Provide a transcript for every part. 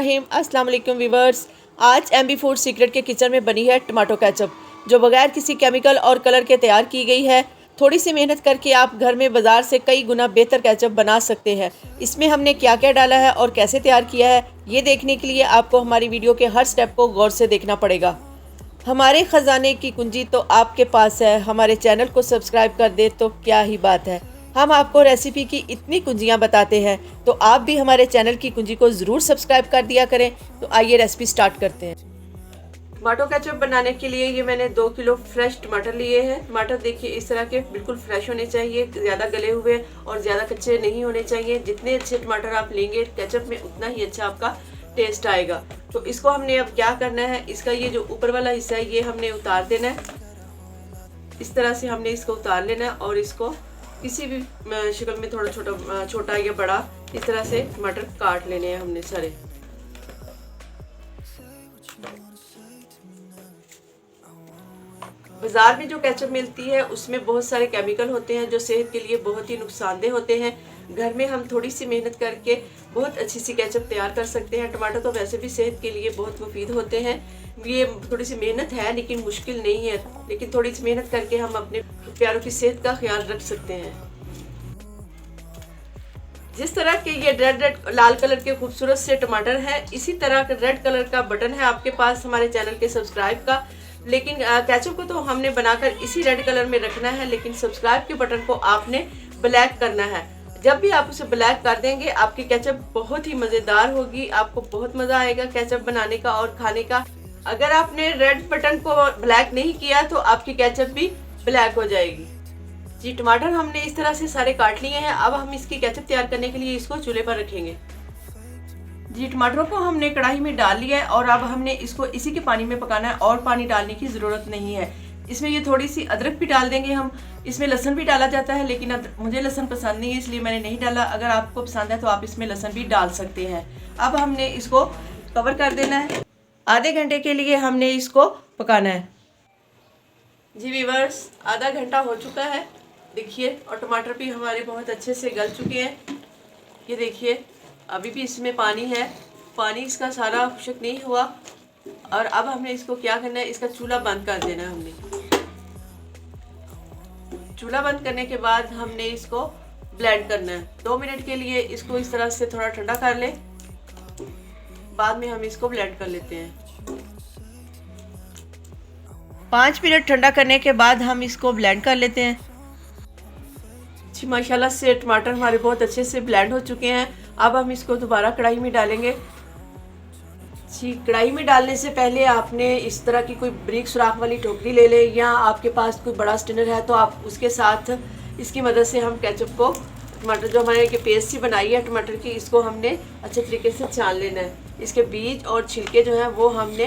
बिस्मिल्लाहिर्रहमानिर्रहीम। अस्सलाम वालेकुम व्यूवर्स। आज MB फूड सीक्रेट के किचन में बनी है टमाटो केचप, जो बगैर किसी केमिकल और कलर के तैयार की गई है। थोड़ी सी मेहनत करके आप घर में बाज़ार से कई गुना बेहतर केचप बना सकते हैं। इसमें हमने क्या क्या डाला है और कैसे तैयार किया है, ये देखने के लिए आपको हमारी वीडियो के हर स्टेप को गौर से देखना पड़ेगा। हमारे ख़जाने की कुंजी तो आपके पास है। हमारे चैनल को सब्सक्राइब कर दे तो क्या ही बात है। हम आपको रेसिपी की इतनी कुंजियाँ बताते हैं, तो आप भी हमारे चैनल की कुंजी को ज़रूर सब्सक्राइब कर दिया करें। तो आइए रेसिपी स्टार्ट करते हैं। टमाटो केचप बनाने के लिए ये मैंने 2 किलो फ्रेश टमाटर लिए हैं। टमाटर देखिए इस तरह के बिल्कुल फ्रेश होने चाहिए, ज़्यादा गले हुए और ज़्यादा कच्चे नहीं होने चाहिए। जितने अच्छे टमाटर आप लेंगे केचप में, उतना ही अच्छा आपका टेस्ट आएगा। तो इसको हमने अब क्या करना है, इसका ये जो ऊपर वाला हिस्सा है ये हमने उतार देना है। इस तरह से हमने इसको उतार लेना है और इसको किसी भी शक्ल में थोड़ा छोटा या बड़ा इस तरह से टमाटर काट लेने हैं हमने सारे। बाजार में जो केचप मिलती है उसमें बहुत सारे केमिकल होते हैं जो सेहत के लिए बहुत ही नुकसानदेह होते हैं। घर में हम थोड़ी सी मेहनत करके बहुत अच्छी सी केचप तैयार कर सकते हैं। टमाटर तो वैसे भी सेहत के लिए बहुत मुफीद होते हैं। ये थोड़ी सी मेहनत है लेकिन मुश्किल नहीं है, लेकिन थोड़ी सी मेहनत करके हम अपने प्यारों की सेहत का ख्याल रख सकते हैं। जिस तरह के ये रेड लाल कलर के खूबसूरत से टमाटर हैं, इसी तरह का रेड कलर का बटन है आपके पास हमारे चैनल के सब्सक्राइब का। लेकिन केचप को तो हमने बनाकर इसी रेड कलर में रखना है, लेकिन सब्सक्राइब के बटन को आपने ब्लैक करना है। जब भी आप उसे ब्लैक कर देंगे आपकी केचप बहुत ही मज़ेदार होगी। आपको बहुत मज़ा आएगा केचप बनाने का और खाने का। अगर आपने रेड बटन को ब्लैक नहीं किया तो आपकी केचप भी ब्लैक हो जाएगी। जी, टमाटर हमने इस तरह से सारे काट लिए हैं। अब हम इसकी केचप तैयार करने के लिए इसको चूल्हे पर रखेंगे। जी, टमाटरों को हमने कढ़ाई में डाल लिया है और अब हमने इसको इसी के पानी में पकाना है और पानी डालने की ज़रूरत नहीं है। इसमें ये थोड़ी सी अदरक भी डाल देंगे हम। इसमें लहसुन भी डाला जाता है, लेकिन मुझे लहसुन पसंद नहीं है इसलिए मैंने नहीं डाला। अगर आपको पसंद है तो आप इसमें लहसुन भी डाल सकते हैं। अब हमने इसको कवर कर देना है। आधे घंटे के लिए हमने इसको पकाना है। जी व्यूअर्स, आधा घंटा हो चुका है देखिए, और टमाटर भी हमारे बहुत अच्छे से गल चुके हैं। ये देखिए अभी भी इसमें पानी है, पानी इसका सारा खुश्क नहीं हुआ। और अब हमने इसको क्या करना है, इसका चूल्हा बंद कर देना है हमने। चूल्हा बंद करने के बाद हमने इसको ब्लेंड करना है। 2 मिनट के लिए इसको इस तरह से थोड़ा ठंडा कर ले, बाद में हम इसको ब्लेंड कर लेते हैं। 5 मिनट ठंडा करने के बाद हम इसको ब्लेंड कर लेते हैं। जी माशाल्लाह से टमाटर हमारे बहुत अच्छे से ब्लेंड हो चुके हैं। अब हम इसको दोबारा कढ़ाई में डालेंगे। जी, कढ़ाई में डालने से पहले आपने इस तरह की कोई बारीक सुराख वाली टोकरी ले ले, या आपके पास कोई बड़ा स्टेनर है तो आप उसके साथ इसकी मदद से हम केचप को, टमाटर जो हमारे के पेस्ट सी बनाई है टमाटर की, इसको हमने अच्छे तरीके से छान लेना है। इसके बीज और छिलके जो हैं वो हमने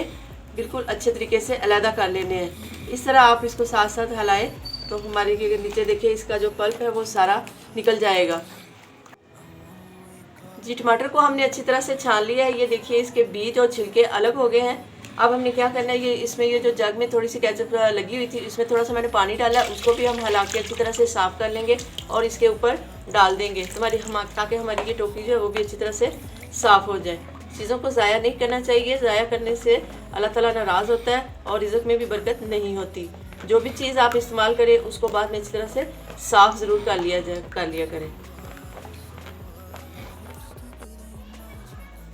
बिल्कुल अच्छे तरीके से अलहदा कर लेने हैं। इस तरह आप इसको साथ साथ हिलाएं तो हमारे के नीचे देखिए इसका जो पल्प है वो सारा निकल जाएगा। जी, टमाटर को हमने अच्छी तरह से छान लिया है। ये देखिए इसके बीज और छिलके अलग हो गए हैं। अब हमने क्या करना है, ये इसमें ये जो जग में थोड़ी सी केचप लगी हुई थी, इसमें थोड़ा सा मैंने पानी डाला, उसको भी हम हिला के अच्छी तरह से साफ़ कर लेंगे और इसके ऊपर डाल देंगे ताकि हमारी ये टोकरी जो है वो भी अच्छी तरह से साफ़ हो जाए। चीज़ों को ज़ाया नहीं करना चाहिए, ज़ाया करने से अल्लाह ताला नाराज़ होता है और रिज़्क़ में भी बरकत नहीं होती। जो भी चीज़ आप इस्तेमाल करें उसको बाद में अच्छी तरह से साफ़ ज़रूर कर लिया करें।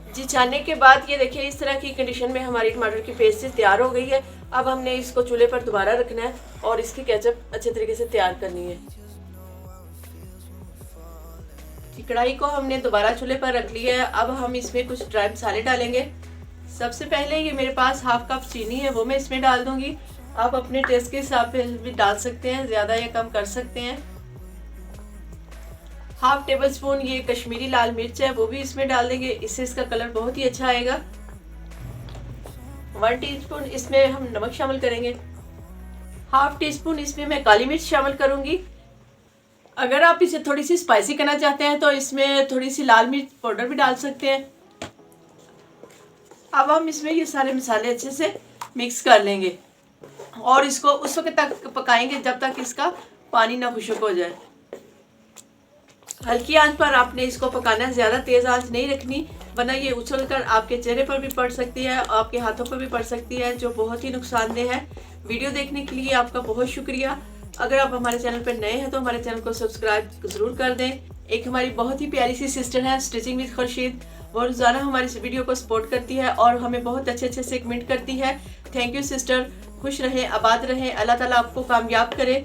जी, छानने के बाद ये देखिए इस तरह की कंडीशन में हमारी टमाटर की पेस्ट तैयार हो गई है। अब हमने इसको चूल्हे पर दोबारा रखना है और इसकी केचप अच्छे तरीके से तैयार करनी है। कढ़ाई को हमने दोबारा चूल्हे पर रख लिया है। अब हम इसमें कुछ ड्राई मसाले डालेंगे। सबसे पहले ये मेरे पास हाफ कप चीनी है, वो मैं इसमें डाल दूंगी। आप अपने टेस्ट के हिसाब से भी डाल सकते हैं, ज़्यादा या कम कर सकते हैं। हाफ टेबल स्पून ये कश्मीरी लाल मिर्च है, वो भी इसमें डाल देंगे, इससे इसका कलर बहुत ही अच्छा आएगा। 1 टीस्पून इसमें हम नमक शामिल करेंगे। हाफ टी स्पून इसमें मैं काली मिर्च शामिल करूंगी। अगर आप इसे थोड़ी सी स्पाइसी करना चाहते हैं तो इसमें थोड़ी सी लाल मिर्च पाउडर भी डाल सकते हैं। अब हम इसमें ये सारे मसाले अच्छे से मिक्स कर लेंगे और इसको उस वक्त तक पकाएंगे जब तक इसका पानी ना खुश्क हो जाए। हल्की आंच पर आपने इसको पकाना है, ज़्यादा तेज़ आंच नहीं रखनी। वरना ये उछलकर आपके चेहरे पर भी पड़ सकती है, आपके हाथों पर भी पड़ सकती है, जो बहुत ही नुकसानदेह है। वीडियो देखने के लिए आपका बहुत शुक्रिया। अगर आप हमारे चैनल पर नए हैं तो हमारे चैनल को सब्सक्राइब ज़रूर कर दें। एक हमारी बहुत ही प्यारी सी सिस्टर है स्टिचिंग विद खुर्शीद, वो रोज़ाना हमारी इस वीडियो को सपोर्ट करती है और हमें बहुत अच्छे अच्छे से कमेंट करती है। थैंक यू सिस्टर, खुश रहें, आबाद रहें, अल्लाह ताला आपको कामयाब करे।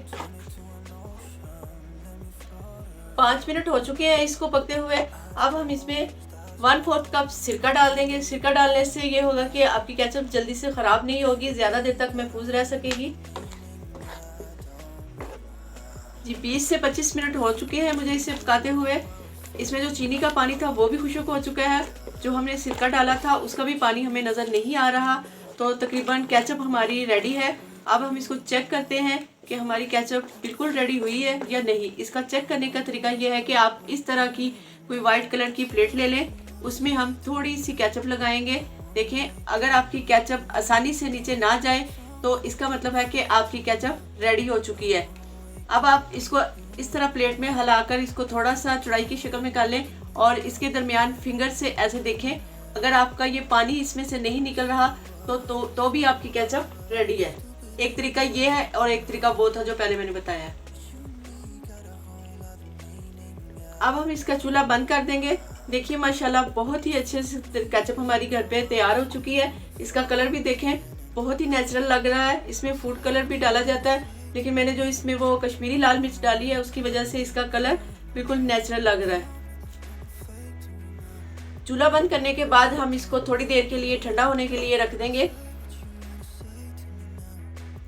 5 मिनट हो चुके हैं इसको पकते हुए। अब हम इसमें 1/4 कप सिरका डाल देंगे। सिरका डालने से ये होगा कि आपकी केचप जल्दी से ख़राब नहीं होगी, ज़्यादा देर तक महफूज रह सकेगी। जी 20 से 25 मिनट हो चुके हैं मुझे इसे पकाते हुए। इसमें जो चीनी का पानी था वो भी खुश्क हो चुका है, जो हमने सिरका डाला था उसका भी पानी हमें नज़र नहीं आ रहा। तो तकरीबन केचप हमारी रेडी है। अब हम इसको चेक करते हैं कि हमारी केचप बिल्कुल रेडी हुई है या नहीं। इसका चेक करने का तरीका यह है कि आप इस तरह की कोई वाइट कलर की प्लेट ले लें, उसमें हम थोड़ी सी केचप लगाएंगे। देखें, अगर आपकी केचप आसानी से नीचे ना जाए तो इसका मतलब है कि आपकी केचप रेडी हो चुकी है। अब आप इसको इस तरह प्लेट में हिलाकर इसको थोड़ा सा चौड़ाई की शक्ल में कर लें और इसके दरमियान फिंगर से ऐसे देखें। अगर आपका ये पानी इसमें से नहीं निकल रहा तो भी आपकी केचप रेडी है। एक तरीका ये है और एक तरीका वो था जो पहले मैंने बताया है। अब हम इसका चूल्हा बंद कर देंगे। देखिए माशाल्लाह बहुत ही अच्छे से केचप हमारी घर पे तैयार हो चुकी है। इसका कलर भी देखें, बहुत ही नेचुरल लग रहा है। इसमें फूड कलर भी डाला जाता है, लेकिन मैंने जो इसमें वो कश्मीरी लाल मिर्च डाली है उसकी वजह से इसका कलर बिल्कुल नेचुरल लग रहा है। चूल्हा बंद करने के बाद हम इसको थोड़ी देर के लिए ठंडा होने के लिए रख देंगे।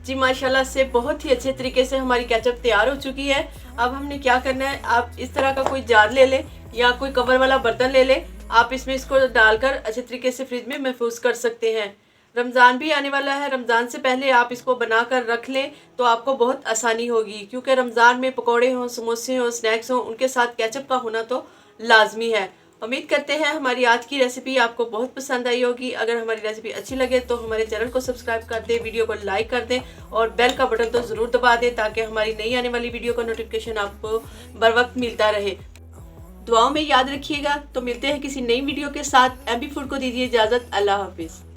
जी माशाल्लाह से बहुत ही अच्छे तरीके से हमारी केचप तैयार हो चुकी है। अब हमने क्या करना है, आप इस तरह का कोई जार ले लें या कोई कवर वाला बर्तन ले लें। आप इसमें इसको डालकर अच्छे तरीके से फ्रिज में महफूज कर सकते हैं। रमज़ान भी आने वाला है, रमज़ान से पहले आप इसको बना कर रख लें तो आपको बहुत आसानी होगी, क्योंकि रमज़ान में पकौड़े हों, समोसे हों, स्नैक्स हों, उनके साथ केचप का होना तो लाजमी है। उम्मीद करते हैं हमारी आज की रेसिपी आपको बहुत पसंद आई होगी। अगर हमारी रेसिपी अच्छी लगे तो हमारे चैनल को सब्सक्राइब कर दें, वीडियो को लाइक कर दें और बेल का बटन तो ज़रूर दबा दें ताकि हमारी नई आने वाली वीडियो का नोटिफिकेशन आपको बर वक्त मिलता रहे। दुआओं में याद रखिएगा। तो मिलते हैं किसी नई वीडियो के साथ। MB फूड को दीजिए इजाज़त। अल्लाह हाफिज़।